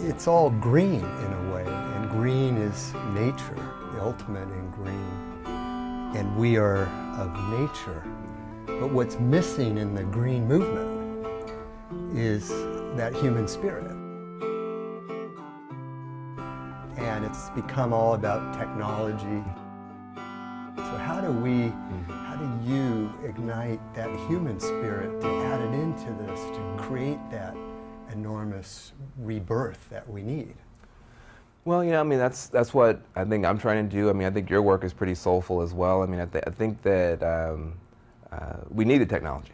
It's all green in a way, and green is nature, the ultimate in green. And we are of nature. But what's missing in the green movement is that human spirit. And it's become all about technology. So how do you ignite that human spirit to add it into this, to create that enormous rebirth that we need? Well, I mean, that's what I think I'm trying to do. I mean, I think your work is pretty soulful as well. I mean, I think that we need the technology,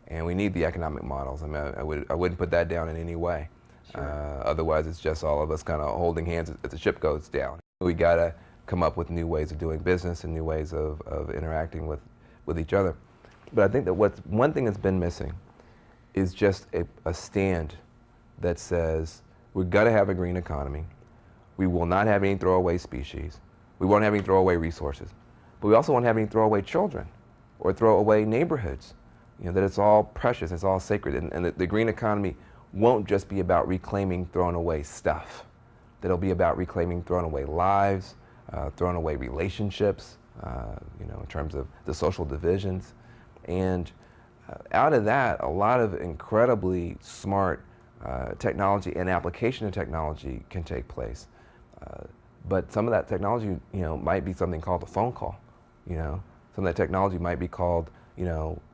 and we need the economic models. I mean, I wouldn't put that down in any way. Sure. Otherwise, it's just all of us kind of holding hands as the ship goes down. We got to come up with new ways of doing business and new ways of interacting with each other. But I think that one thing that's been missing is just a stand that says we're going to have a green economy. We will not have any throwaway species. We won't have any throwaway resources. But we also won't have any throwaway children or throwaway neighborhoods. That it's all precious, it's all sacred. And the green economy won't just be about reclaiming thrown away stuff. That it'll be about reclaiming thrown away lives, thrown away relationships, in terms of the social divisions. And out of that, a lot of incredibly smart technology and application of technology can take place. But some of that technology, might be something called a phone call. Some of that technology might be called,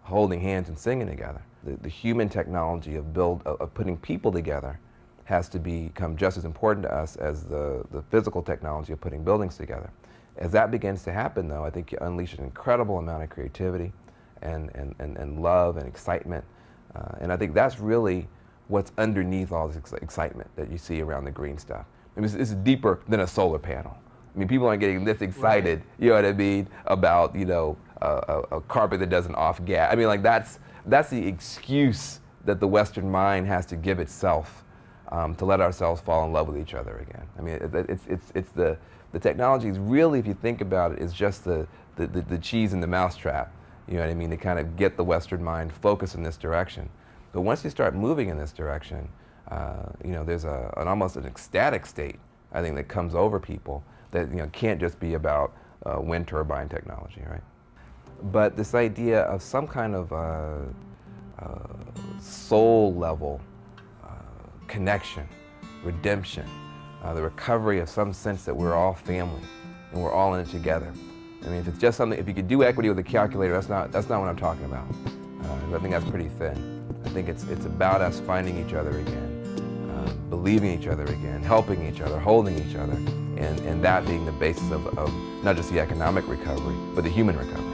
holding hands and singing together. The human technology of putting people together has to become just as important to us as the physical technology of putting buildings together. As that begins to happen, though, I think you unleash an incredible amount of creativity and love and excitement. And I think that's really what's underneath all this excitement that you see around the green stuff. I mean, it's deeper than a solar panel. I mean, people aren't getting this excited, right, you know what I mean, about, a carpet that doesn't off gas. I mean, like that's the excuse that the Western mind has to give itself to let ourselves fall in love with each other again. I mean, it's the technology is really, if you think about it, is just the cheese in the mousetrap, you know what I mean, to kind of get the Western mind focused in this direction. But once you start moving in this direction, there's an almost an ecstatic state, I think, that comes over people that can't just be about wind turbine technology, right? But this idea of some kind of soul level connection, redemption, the recovery of some sense that we're all family and we're all in it together. I mean, if it's just something, if you could do equity with a calculator, that's not what I'm talking about. I think that's pretty thin. I think it's about us finding each other again, believing each other again, helping each other, holding each other, and that being the basis of not just the economic recovery, but the human recovery.